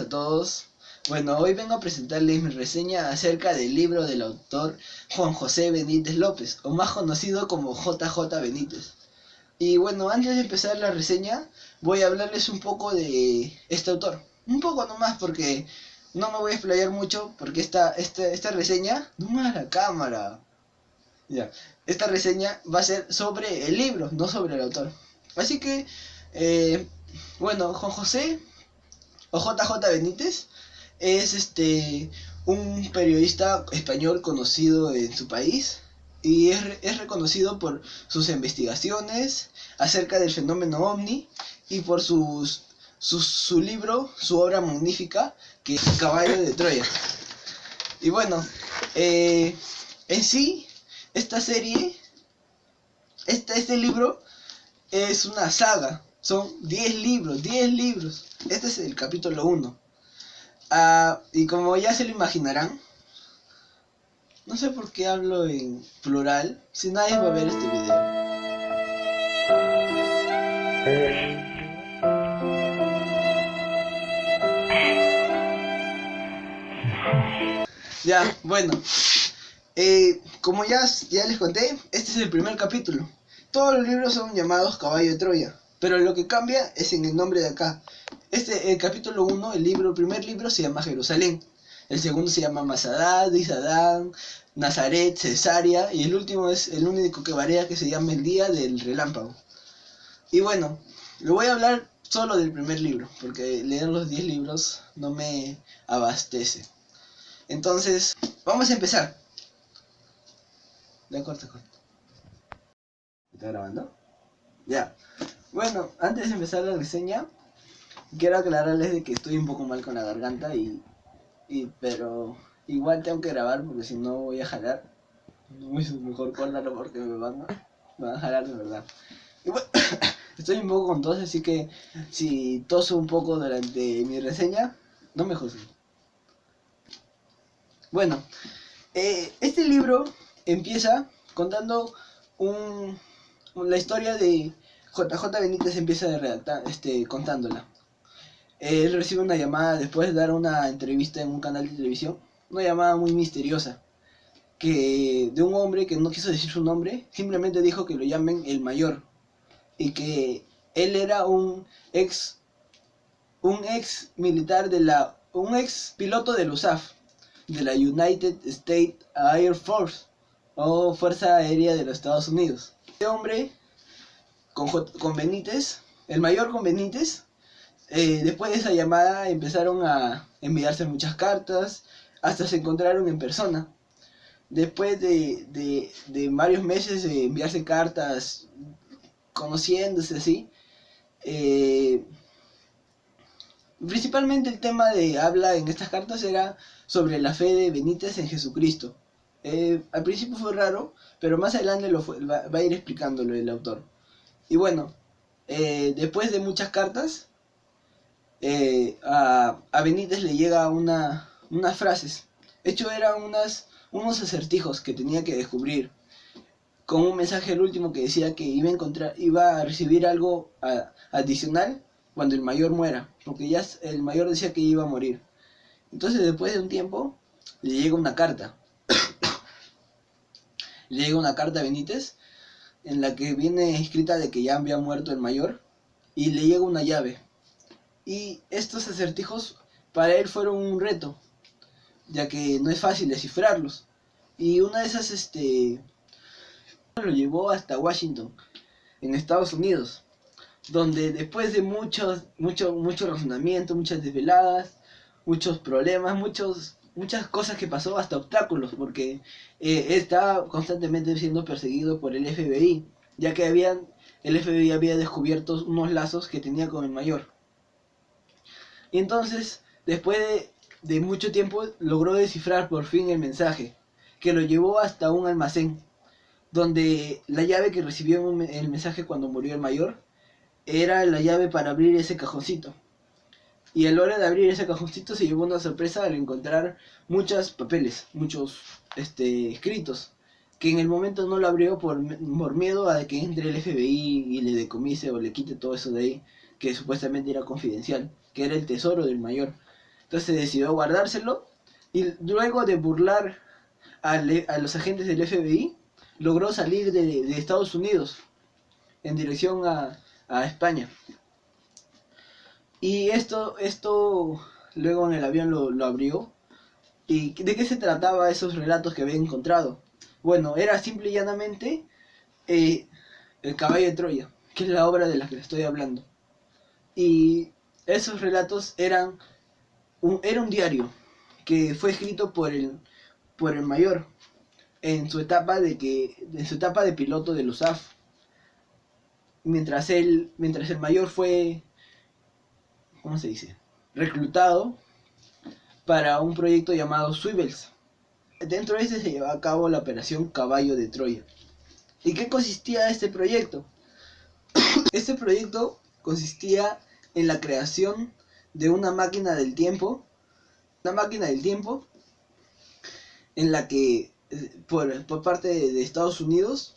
a todos. Bueno, hoy vengo a presentarles mi reseña acerca del libro del autor Juan José Benítez López, o más conocido como JJ Benítez. Y bueno, antes de empezar la reseña, voy a hablarles un poco de este autor. Un poco nomás, porque no me voy a explayar mucho, porque esta reseña... No me hagas la cámara. Ya, esta reseña va a ser sobre el libro, no sobre el autor. Así que, bueno, Juan José o JJ Benítez es un periodista español conocido en su país y es reconocido por sus investigaciones acerca del fenómeno ovni y por su libro, su obra magnífica, que es Caballo de Troya. Y bueno, en sí, esta serie, este libro es una saga. Son 10 libros. Este es el capítulo 1. Y como ya se lo imaginarán, no sé por qué hablo en plural, si nadie va a ver este video. Ya, bueno, como ya les conté, este es el primer capítulo. Todos los libros son llamados Caballo de Troya, pero lo que cambia es en el nombre de acá. El capítulo 1, el primer libro se llama Jerusalén. El segundo se llama Masada, Isadán, Nazaret, Cesarea. Y el último es el único que varía, que se llama El Día del Relámpago. Y bueno, le voy a hablar solo del primer libro, porque leer los 10 libros no me abastece. Entonces, vamos a empezar. Ya, corta. ¿Está grabando? Ya. Bueno, antes de empezar la reseña, quiero aclararles de que estoy un poco mal con la garganta pero igual tengo que grabar porque si no voy a jalar. No es mejor cortarlo porque me van a jalar de verdad. Y bueno, estoy un poco con tos, así que si toso un poco durante mi reseña, no me juzguen. Bueno, este libro empieza contando la historia de JJ Benítez. Empieza de redactar, contándola. Él recibe una llamada después de dar una entrevista en un canal de televisión, una llamada muy misteriosa, de un hombre que no quiso decir su nombre, simplemente dijo que lo llamen el Mayor, y que él era un ex militar un ex piloto del USAF, de la United States Air Force, o Fuerza Aérea de los Estados Unidos. Este hombre, con Benítez, el Mayor con Benítez, después de esa llamada empezaron a enviarse muchas cartas, hasta se encontraron en persona. Después de varios meses de enviarse cartas, conociéndose así, principalmente el tema de habla en estas cartas era sobre la fe de Benítez en Jesucristo. Al principio fue raro, pero más adelante va a ir explicándolo el autor. Y bueno, después de muchas cartas, a Benítez le llega unas frases. De hecho, eran unos acertijos que tenía que descubrir, con un mensaje al último que decía que iba a recibir algo adicional cuando el Mayor muera, porque ya el Mayor decía que iba a morir. Entonces, después de un tiempo, le llega una carta. Le llega una carta a Benítez en la que viene escrita de que ya había muerto el Mayor, y le llega una llave. Y estos acertijos para él fueron un reto, ya que no es fácil descifrarlos. Y una de esas lo llevó hasta Washington, en Estados Unidos, donde después de mucho razonamiento, muchas desveladas, muchos problemas, muchas cosas que pasó, hasta obstáculos, porque estaba constantemente siendo perseguido por el FBI, ya que el FBI había descubierto unos lazos que tenía con el Mayor. Y entonces, después de mucho tiempo, logró descifrar por fin el mensaje, que lo llevó hasta un almacén, donde la llave que recibió el mensaje cuando murió el Mayor era la llave para abrir ese cajoncito. Y a la hora de abrir ese cajoncito se llevó una sorpresa al encontrar muchos papeles, muchos escritos, que en el momento no lo abrió por miedo a que entre el FBI y le decomise o le quite todo eso de ahí, que supuestamente era confidencial, que era el tesoro del Mayor. Entonces decidió guardárselo y luego de burlar a los agentes del FBI, logró salir de Estados Unidos en dirección a España. Y esto luego en el avión lo abrió. ¿Y de qué se trataba esos relatos que había encontrado? Bueno, era simple y llanamente El caballo de Troya, que es la obra de la que le estoy hablando. Y esos relatos era un diario que fue escrito por el mayor en su etapa de piloto del USAF. Mientras el mayor fue, ¿cómo se dice?, reclutado para un proyecto llamado Swivels. Dentro de este se llevaba a cabo la operación Caballo de Troya. ¿Y qué consistía este proyecto? Este proyecto consistía en la creación de una máquina del tiempo en la que por parte de Estados Unidos,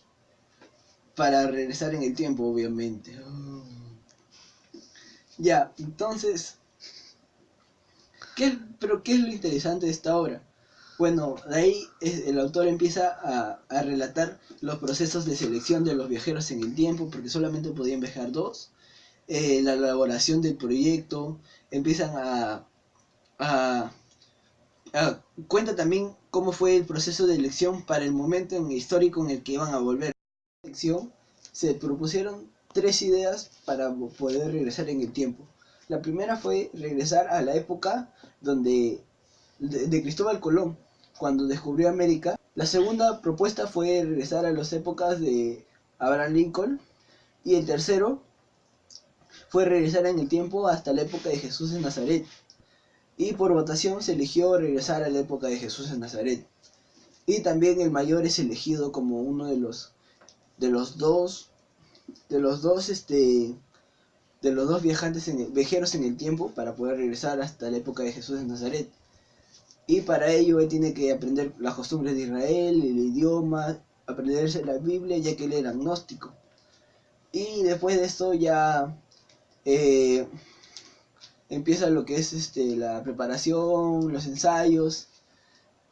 para regresar en el tiempo, obviamente. Ya, entonces, pero ¿qué es lo interesante de esta obra? Bueno, de ahí el autor empieza a relatar los procesos de selección de los viajeros en el tiempo, porque solamente podían viajar dos, la elaboración del proyecto, empiezan a cuenta también cómo fue el proceso de elección para el momento histórico en el que iban a volver. En la elección se propusieron 3 ideas para poder regresar en el tiempo. La primera fue regresar a la época de Cristóbal Colón, cuando descubrió América. La segunda propuesta fue regresar a las épocas de Abraham Lincoln. Y el tercero fue regresar en el tiempo hasta la época de Jesús de Nazaret. Y por votación se eligió regresar a la época de Jesús de Nazaret. Y también el mayor es elegido como uno de los dos viajeros en el tiempo para poder regresar hasta la época de Jesús de Nazaret. Y para ello él tiene que aprender las costumbres de Israel, el idioma, aprenderse la Biblia, ya que él era agnóstico. Y después de esto ya empieza lo que es la preparación, los ensayos,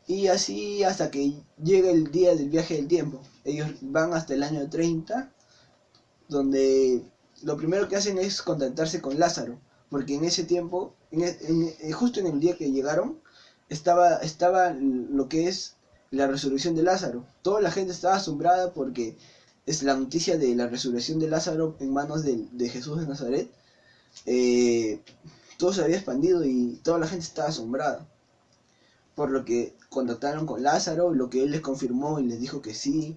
y así hasta que llega el día del viaje del tiempo. Ellos van hasta el año 30, donde lo primero que hacen es contactarse con Lázaro, porque en ese tiempo, justo en el día que llegaron, estaba lo que es la resurrección de Lázaro. Toda la gente estaba asombrada porque es la noticia de la resurrección de Lázaro en manos de Jesús de Nazaret. Todo se había expandido y toda la gente estaba asombrada. Por lo que contactaron con Lázaro, lo que él les confirmó y les dijo que sí,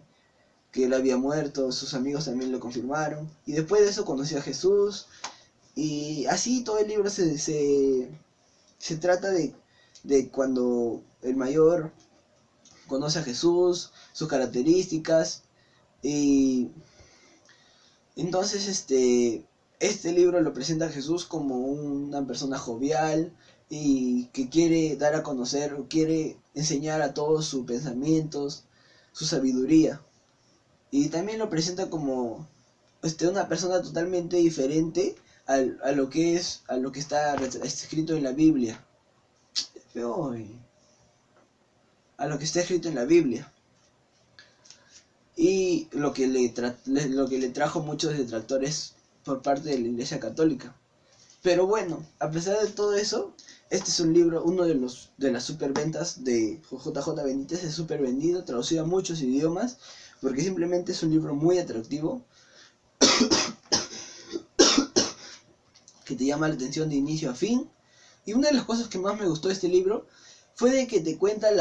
que él había muerto, sus amigos también lo confirmaron. Y después de eso conoció a Jesús. Y así todo el libro se trata de cuando el mayor conoce a Jesús, sus características. Y entonces este libro lo presenta a Jesús como una persona jovial y que quiere dar a conocer, quiere enseñar a todos sus pensamientos, su sabiduría. Y también lo presenta como una persona totalmente diferente a lo que está escrito en la Biblia. A lo que está escrito en la Biblia. Y lo que le trajo muchos detractores por parte de la Iglesia Católica. Pero bueno, a pesar de todo eso, este es un libro, uno de las superventas de JJ Benítez, es súper vendido, traducido a muchos idiomas, porque simplemente es un libro muy atractivo, que te llama la atención de inicio a fin. Y una de las cosas que más me gustó de este libro fue de que te cuenta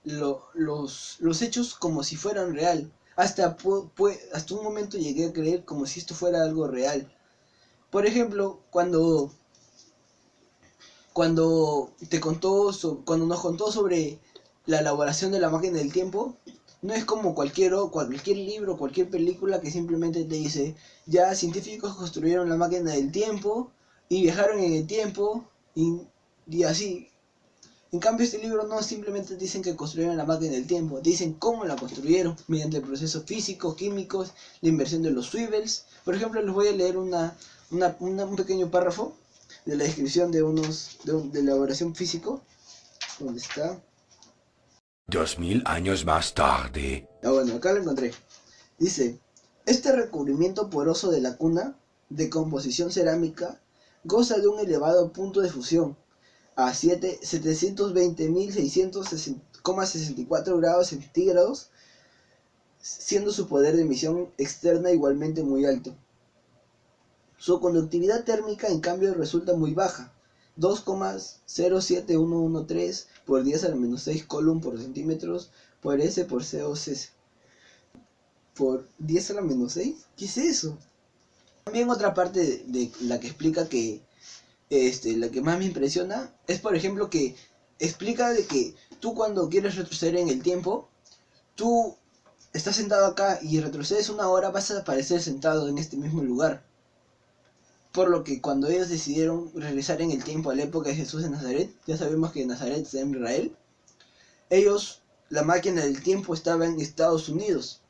los hechos como si fueran real. Hasta un momento llegué a creer como si esto fuera algo real. Por ejemplo, cuando nos contó sobre la elaboración de la máquina del tiempo, no es como cualquier libro, cualquier película que simplemente te dice, ya científicos construyeron la máquina del tiempo y viajaron en el tiempo y así. En cambio este libro no simplemente dicen que construyeron la máquina del tiempo, dicen cómo la construyeron, mediante procesos físicos, químicos, la inversión de los swivels. Por ejemplo, les voy a leer un pequeño párrafo de la descripción de elaboración físico. ¿Dónde está? 2000 años más tarde. Bueno, acá lo encontré. Dice, este recubrimiento poroso de la cuna, de composición cerámica, goza de un elevado punto de fusión, a 720.600,64 grados centígrados, siendo su poder de emisión externa igualmente muy alto. Su conductividad térmica, en cambio, resulta muy baja, 2,07113 por 10⁻⁶ coulomb por centímetros por S por COC por 10⁻⁶. ¿Qué es eso? También otra parte de la que explica que la que más me impresiona es, por ejemplo, que explica de que tú, cuando quieres retroceder en el tiempo, tú estás sentado acá y retrocedes 1 hora, vas a aparecer sentado en este mismo lugar. Por lo que cuando ellos decidieron regresar en el tiempo a la época de Jesús en Nazaret, ya sabemos que Nazaret está en Israel, la máquina del tiempo estaba en Estados Unidos.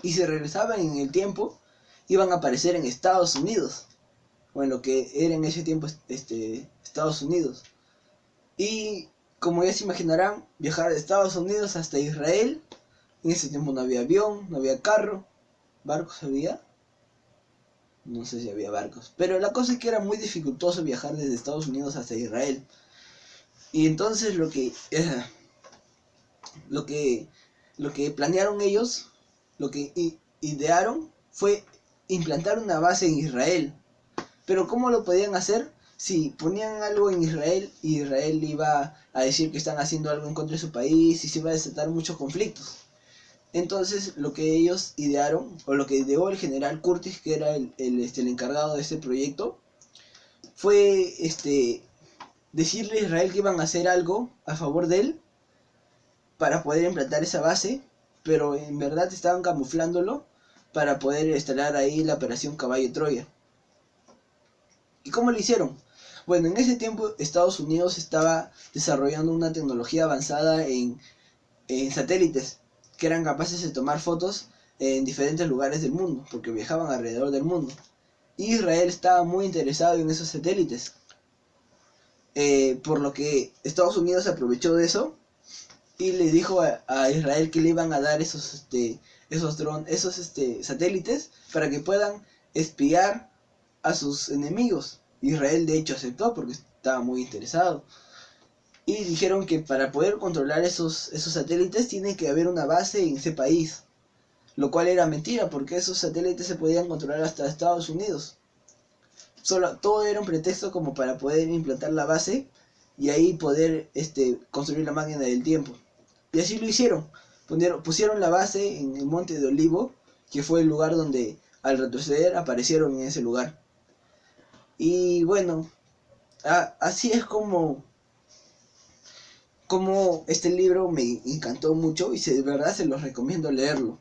Y si regresaban en el tiempo, iban a aparecer en Estados Unidos, o en lo que era en ese tiempo Estados Unidos. Y como ya se imaginarán, viajar de Estados Unidos hasta Israel, en ese tiempo no había avión, no había carro, barcos había, no sé si había barcos, pero la cosa es que era muy dificultoso viajar desde Estados Unidos hasta Israel. Y entonces lo que planearon ellos, lo que idearon, fue implantar una base en Israel. Pero ¿cómo lo podían hacer? Si ponían algo en Israel, y Israel iba a decir que están haciendo algo en contra de su país y se iba a desatar muchos conflictos. Entonces lo que ellos idearon, o lo que ideó el general Curtis, que era el encargado de este proyecto, fue decirle a Israel que iban a hacer algo a favor de él para poder implantar esa base, pero en verdad estaban camuflándolo para poder instalar ahí la operación Caballo Troya. ¿Y cómo lo hicieron? Bueno, en ese tiempo Estados Unidos estaba desarrollando una tecnología avanzada en satélites que eran capaces de tomar fotos en diferentes lugares del mundo, porque viajaban alrededor del mundo. Y Israel estaba muy interesado en esos satélites, por lo que Estados Unidos aprovechó de eso y le dijo a Israel que le iban a dar esos satélites para que puedan espiar a sus enemigos. Israel de hecho aceptó porque estaba muy interesado. Y dijeron que para poder controlar esos satélites tiene que haber una base en ese país. Lo cual era mentira, porque esos satélites se podían controlar hasta Estados Unidos. Todo era un pretexto como para poder implantar la base y ahí poder construir la máquina del tiempo. Y así lo hicieron. Pusieron la base en el Monte de Olivo, que fue el lugar donde al retroceder aparecieron en ese lugar. Y bueno, así es como este libro me encantó mucho y de verdad se los recomiendo leerlo.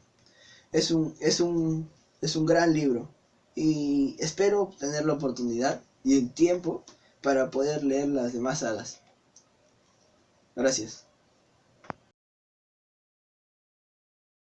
Es un gran libro y espero tener la oportunidad y el tiempo para poder leer las demás sagas. Gracias.